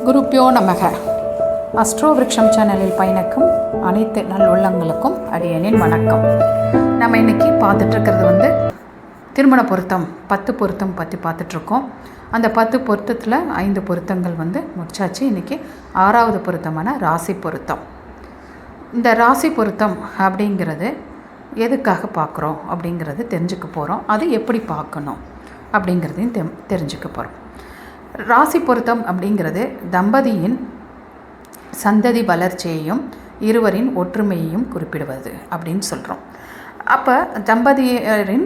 குருப்பியோ நமக. அஸ்ட்ரோ விருக்ஷம் சேனலில் பயணிக்கும் அனைத்து நல்லுள்ளங்களுக்கும் அடியனின் வணக்கம். நம்ம இன்றைக்கி பார்த்துட்ருக்கிறது திருமண பொருத்தம் 10 பொருத்தம் பற்றி பார்த்துட்ருக்கோம். அந்த 10 பொருத்தத்தில் 5 பொருத்தங்கள் முடிச்சாச்சு. இன்றைக்கி 6வது பொருத்தமான ராசி பொருத்தம். இந்த ராசி பொருத்தம் அப்படிங்கிறது எதுக்காக பார்க்குறோம் அப்படிங்கிறது தெரிஞ்சுக்க போகிறோம். அது எப்படி பார்க்கணும் அப்படிங்கிறதையும் தெரிஞ்சுக்க போகிறோம். ராசி பொருத்தம் அப்படிங்கிறது தம்பதியின் சந்ததி வளர்ச்சியையும் இருவரின் ஒற்றுமையையும் குறிப்பிடுவது அப்படின்னு சொல்கிறோம். அப்போ தம்பதியரின்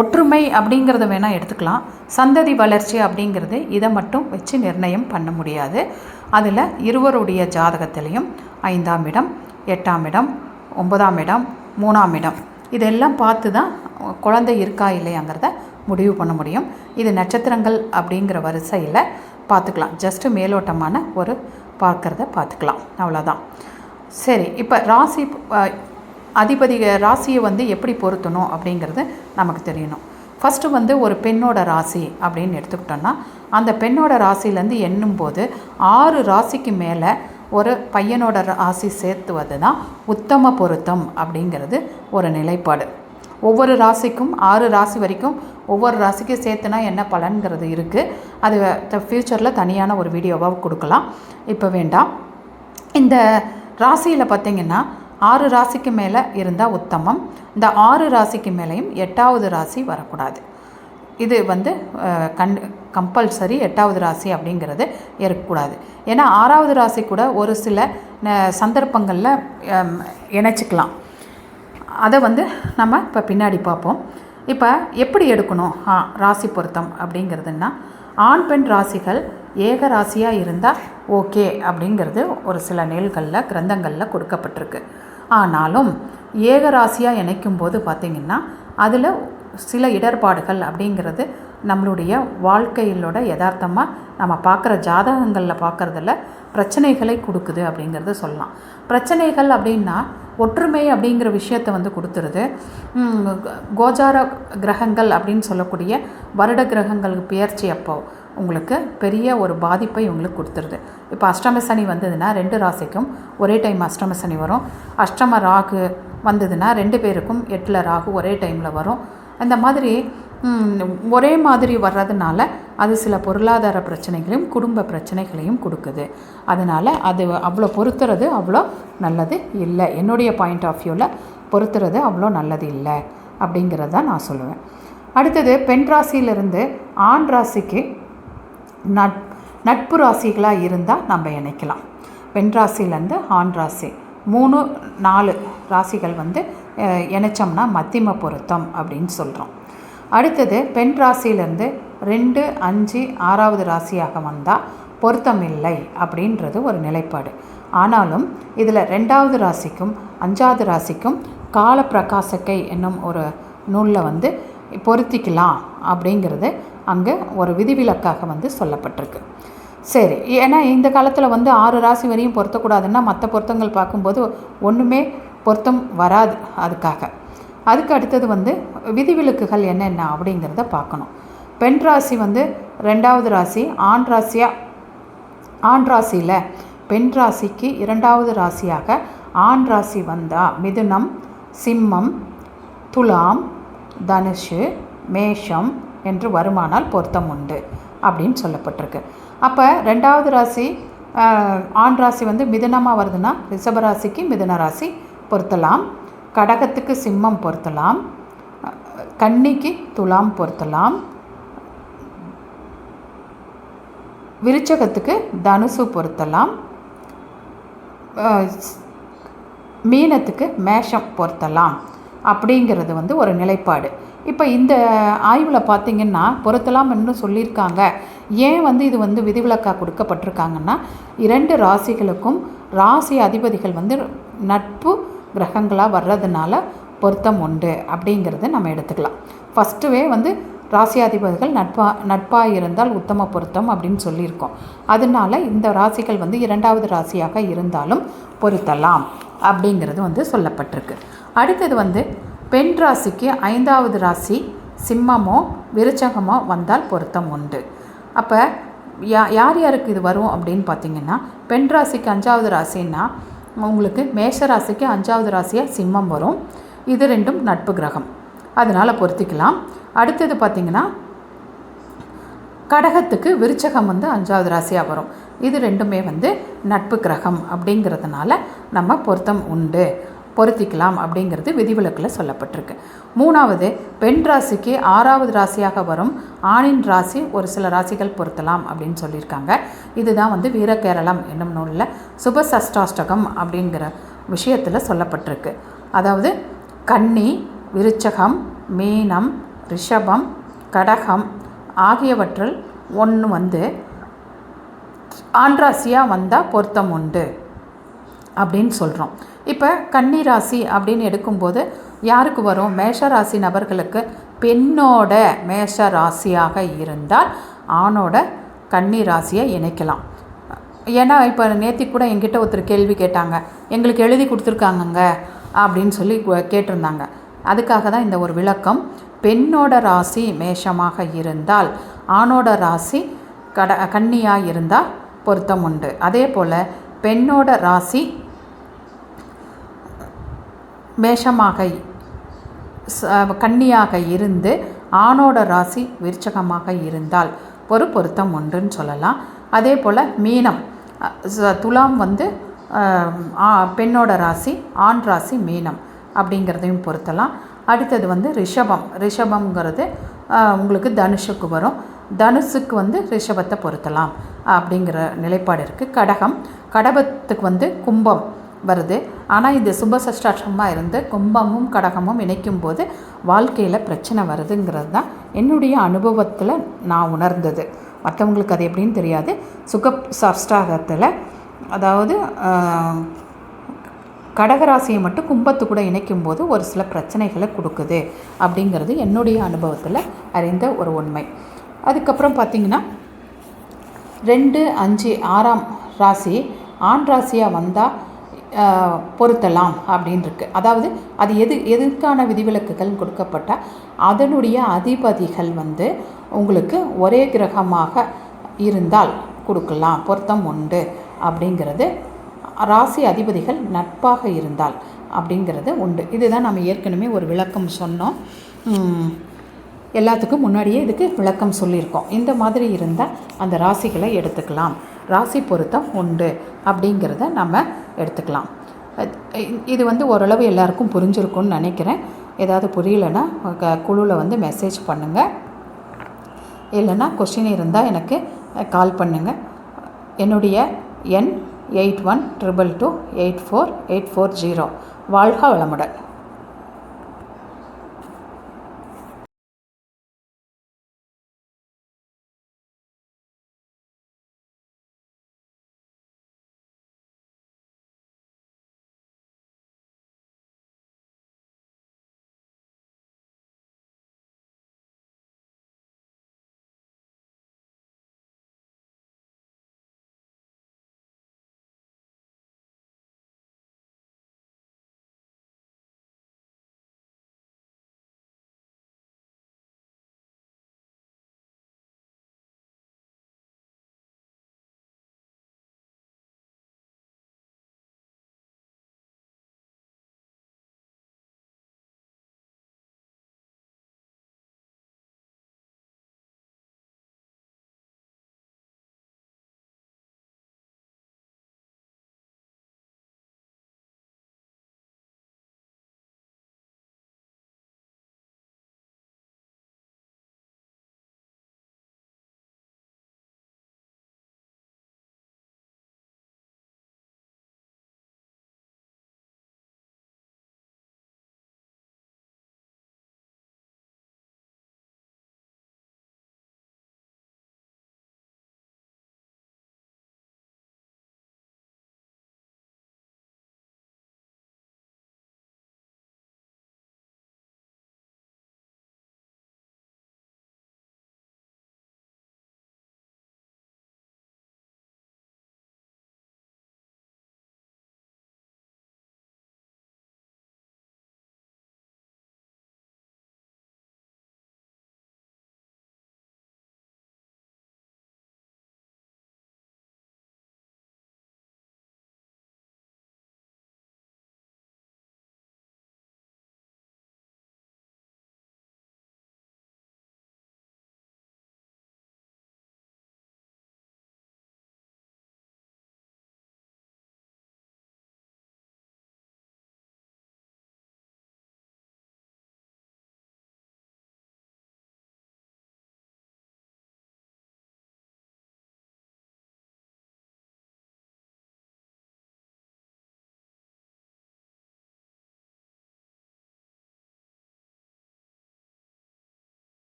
ஒற்றுமை அப்படிங்கிறத வேணால் எடுத்துக்கலாம். சந்ததி வளர்ச்சி அப்படிங்கிறது இதை மட்டும் வச்சு நிர்ணயம் பண்ண முடியாது. அதில் இருவருடைய ஜாதகத்திலையும் 5ஆம் இடம், 8ஆம் இடம், 9ஆம் இடம், 3ஆம் இடம் இதெல்லாம் பார்த்து தான் குழந்தை இருக்கா இல்லையாங்கிறத முடிவு பண்ண முடியும். இது நட்சத்திரங்கள் அப்படிங்கிற வரிசையில் பார்த்துக்கலாம். ஜஸ்ட்டு மேலோட்டமான ஒரு பார்க்குறத பார்த்துக்கலாம், அவ்வளோதான். சரி, இப்போ ராசி அதிபதி ராசியை எப்படி பொருத்தணும் அப்படிங்கிறது நமக்கு தெரியணும். ஃபஸ்ட்டு ஒரு பெண்ணோட ராசி அப்படின்னு எடுத்துக்கிட்டோன்னா அந்த பெண்ணோட ராசியிலேருந்து எண்ணும்போது 6 ராசிக்கு மேலே ஒரு பையனோட ராசி சேர்த்துவது தான் உத்தம பொருத்தம் அப்படிங்கிறது ஒரு நிலைப்பாடு. ஒவ்வொரு ராசிக்கும் 6 ராசி வரைக்கும் ஒவ்வொரு ராசிக்கும் சேர்த்துனா என்ன பலன்கிறது இருக்குது. அது ஃப்யூச்சரில் தனியான ஒரு வீடியோவாக கொடுக்கலாம், இப்போ வேண்டாம். இந்த ராசியில் பார்த்திங்கன்னா 6 ராசிக்கு மேலே இருந்தால் உத்தமம். இந்த 6 ராசிக்கு மேலேயும் 8வது ராசி வரக்கூடாது. இது கம்பல்சரி 8வது ராசி அப்படிங்கிறது இருக்கக்கூடாது. ஏன்னா 6வது ராசி கூட ஒரு சில சந்தர்ப்பங்களில் இணைச்சிக்கலாம். அதை நம்ம இப்போ பின்னாடி பார்ப்போம். இப்போ எப்படி எடுக்கணும் ராசி பொருத்தம் அப்படிங்கிறதுனா, ஆண் பெண் ராசிகள் ஏக ராசியாக இருந்தால் ஓகே அப்படிங்கிறது ஒரு சில நூல்களில் கிரந்தங்களில் கொடுக்கப்பட்டிருக்கு. ஆனாலும் ஏக ராசியாக இணைக்கும் போது பார்த்திங்கன்னா அதில் சில இடர்பாடுகள் அப்படிங்கிறது நம்மளுடைய வாழ்க்கையிலோட யதார்த்தமாக நம்ம பார்க்குற ஜாதகங்களில் பார்க்குறதில்ல பிரச்சனைகளை கொடுக்குது அப்படிங்கிறத சொல்லலாம். பிரச்சனைகள் அப்படின்னா ஒற்றுமை அப்படிங்கிற விஷயத்தை கொடுத்துருது. கோச்சார கிரகங்கள் அப்படின்னு சொல்லக்கூடிய வருட கிரகங்களுக்கு பெயர்ச்சி அப்போ உங்களுக்கு பெரிய ஒரு பாதிப்பை உங்களுக்கு கொடுத்துருது. இப்போ அஷ்டம சனி வந்ததுன்னா 2 ராசிக்கும் ஒரே டைம் அஷ்டம சனி வரும். அஷ்டம ராகு வந்ததுன்னா 2 பேருக்கும் 8ல் ராகு ஒரே டைமில் வரும். அந்த மாதிரி ஒரே மாதிரி வர்றதுனால அது சில பொருளாதார பிரச்சனைகளையும் குடும்ப பிரச்சனைகளையும் கொடுக்குது. அதனால் அது அவ்வளோ பொறுத்துறது அவ்வளோ நல்லது இல்லை. என்னுடைய பாயிண்ட் ஆஃப் வியூவில் பொறுத்துறது அவ்வளோ நல்லது இல்லை அப்படிங்கிறது தான் நான் சொல்லுவேன். அடுத்தது பெண் ராசியிலிருந்து ஆண் ராசிக்கு நட்பு ராசிகளாக இருந்தால் நம்ம இணைக்கலாம். பெண் ராசியிலேருந்து ஆண் ராசி 3, 4 ராசிகள் இணைச்சோம்னா மத்தியம பொருத்தம் அப்படின்னு சொல்கிறோம். அடுத்தது பெண் ராசியிலேருந்து 2, 5, 6வது ராசியாக வந்தால் பொருத்தம் இல்லை அப்படின்றது ஒரு நிலைப்பாடு. ஆனாலும் இதில் 2வது ராசிக்கும் 5வது ராசிக்கும் கால பிரகாசக்கை என்னும் ஒரு நூலில் பொருத்திக்கலாம் அப்படிங்கிறது அங்கே ஒரு விதிவிலக்காக சொல்லப்பட்டிருக்கு. சரி, ஏன்னா இந்த காலத்தில் 6 ராசி வரையும் பொருத்தக்கூடாதுன்னா மற்ற பொருத்தங்கள் பார்க்கும்போது ஒன்றுமே பொருத்தம் வராது. அதுக்கு அடுத்தது விதிவிலக்குகள் என்னென்ன அப்படிங்கிறத பார்க்கணும். பெண் ராசி 2வது ராசி ஆண் ராசியில் பெண் ராசிக்கு 2வது ராசியாக ஆண் ராசி வந்தால் மிதுனம், சிம்மம், துலாம், தனுஷு, மேஷம் என்று வருமானால் பொருத்தம் உண்டு அப்படின்னு சொல்லப்பட்டிருக்கு. அப்போ 2வது ராசி ஆண் ராசி மிதுனமாக வருதுன்னா ரிஷபராசிக்கு மிதுன ராசி பொருத்தலாம், கடகத்துக்கு சிம்மம் பொருத்தலாம், கன்னிக்கு துலாம் பொருத்தலாம், விருச்சகத்துக்கு தனுசு பொருத்தலாம், மீனத்துக்கு மேஷம் பொருத்தலாம் அப்படிங்கிறது ஒரு நிலைப்பாடு. இப்போ இந்த ஆய்வில் பார்த்திங்கன்னா பொருத்தலாம்னு சொல்லியிருக்காங்க. ஏன் இது விதிவிலக்காக கொடுக்கப்பட்டிருக்காங்கன்னா 2 ராசிகளுக்கும் ராசி அதிபதிகள் நட்பு கிரகங்களாக வர்றதுனால பொருத்தம் உண்டு அப்படிங்கிறத நம்ம எடுத்துக்கலாம். ஃபஸ்ட்டுவே ராசியாதிபதிகள் நட்பாக இருந்தால் உத்தம பொருத்தம் அப்படின்னு சொல்லியிருக்கோம். அதனால இந்த ராசிகள் 2வது ராசியாக இருந்தாலும் பொருத்தலாம் அப்படிங்கிறது சொல்லப்பட்டிருக்கு. அடுத்தது பெண் ராசிக்கு 5வது ராசி சிம்மமோ விருச்சகமோ வந்தால் பொருத்தம் உண்டு. அப்போ யார் யாருக்கு இது வரும் அப்படின்னு பார்த்திங்கன்னா, பெண் ராசிக்கு 5வது ராசின்னா உங்களுக்கு மேஷ ராசிக்கு 5வது ராசியாக சிம்மம் வரும். இது ரெண்டும் நட்பு கிரகம், அதனால் பொருத்திக்கலாம். அடுத்தது பார்த்திங்கன்னா கடகத்துக்கு விருச்சகம் 5வது ராசியாக வரும். இது ரெண்டுமே நட்பு கிரகம் அப்படிங்கிறதுனால நம்ம பொருத்தம் உண்டு, பொருத்திக்கலாம் அப்படிங்கிறது விதிவிலக்கில் சொல்லப்பட்டிருக்கு. 3வது பெண் ராசிக்கு 6வது ராசியாக வரும் ஆணின் ராசி ஒரு சில ராசிகள் பொருத்தலாம் அப்படின்னு சொல்லியிருக்காங்க. இதுதான் வீரகேரளம் என்னும் நூலில் சுப சஷ்டாஷ்டகம் அப்படிங்கிற விஷயத்தில் சொல்லப்பட்டிருக்கு. அதாவது கன்னி, விருச்சகம், மீனம், ரிஷபம், கடகம் ஆகியவற்றில் ஒன்று ஆண் ராசியாக வந்தால் பொருத்தம் உண்டு அப்படின்னு சொல்கிறோம். இப்போ கன்னி ராசி அப்படின்னு எடுக்கும்போது யாருக்கு வரும்? மேஷ ராசி நபர்களுக்கு பெண்ணோட மேஷ ராசியாக இருந்தால் ஆணோட கன்னி ராசியை இணைக்கலாம். ஏன்னா இப்போ நேற்று கூட என்கிட்ட ஒருத்தர் கேள்வி கேட்டாங்க, எங்களுக்கு எழுதி கொடுத்துருக்காங்கங்க அப்படின்னு சொல்லி கேட்டிருந்தாங்க. அதுக்காக தான் இந்த ஒரு விளக்கம். பெண்ணோட ராசி மேஷமாக இருந்தால் ஆணோட ராசி கன்னியாக இருந்தால் பொருத்தம் உண்டு. அதே போல் பெண்ணோட ராசி மேஷமாக கன்னியாக இருந்து ஆணோட ராசி விருச்சகமாக இருந்தால் ஒரு பொருத்தம் உண்டுன்னு சொல்லலாம். அதே போல் மீனம், துலாம் பெண்ணோட ராசி, ஆண் ராசி மீனம் அப்படிங்கிறதையும் பொருத்தலாம். அடுத்தது ரிஷபம்ங்கிறது உங்களுக்கு தனுஷுக்கு வரும். தனுஷுக்கு ரிஷபத்தை பொருத்தலாம் அப்படிங்கிற நிலைப்பாடு இருக்குது. கடகத்துக்கு கும்பம் வருது. ஆனால் இது சுபசஷ்டாஷ்டமாக இருந்து கும்பமும் கடகமும் இணைக்கும் போது வாழ்க்கையில் பிரச்சனை வருதுங்கிறது தான் என்னுடைய அனுபவத்தில் நான் உணர்ந்தது. மற்றவங்களுக்கு அது எப்படின்னு தெரியாது. சுகசஷ்டாகத்தில் அதாவது கடகராசியை மட்டும் கும்பத்து கூட இணைக்கும் போது ஒரு சில பிரச்சனைகளை கொடுக்குது அப்படிங்கிறது என்னுடைய அனுபவத்தில் அறிந்த ஒரு உண்மை. அதுக்கப்புறம் பார்த்திங்கன்னா 2, 5, 6ஆம் ராசி ஆண் ராசியாக வந்தால் பொருத்தலாம் அப்படின்னு இருக்குது. அதாவது அது எதுக்கான விதிவிலக்குகள் கொடுக்கப்பட்டால் அதனுடைய அதிபதிகள் உங்களுக்கு ஒரே கிரகமாக இருந்தால் கொடுக்கலாம், பொருத்தம் உண்டு அப்படிங்கிறது. ராசி அதிபதிகள் நட்பாக இருந்தால் அப்படிங்கிறது உண்டு. இதுதான் நம்ம ஏற்கனவே ஒரு விளக்கம் சொன்னோம். எல்லாத்துக்கும் முன்னாடியே இதுக்கு விளக்கம் சொல்லியிருக்கோம். இந்த மாதிரி இருந்தால் அந்த ராசிகளை எடுத்துக்கலாம், ராசி பொருத்தம் உண்டு அப்படிங்கிறத நம்ம எடுத்துக்கலாம். இது ஓரளவு எல்லாருக்கும் புரிஞ்சிருக்கும்னு நினைக்கிறேன். ஏதாவது புரியலைன்னா குழுவில் மெசேஜ் பண்ணுங்கள். இல்லைன்னா கொஸ்டின் இருந்தால் எனக்கு கால் பண்ணுங்கள். என்னுடைய எண் 8122284840. வாழ்க வளமுடன்.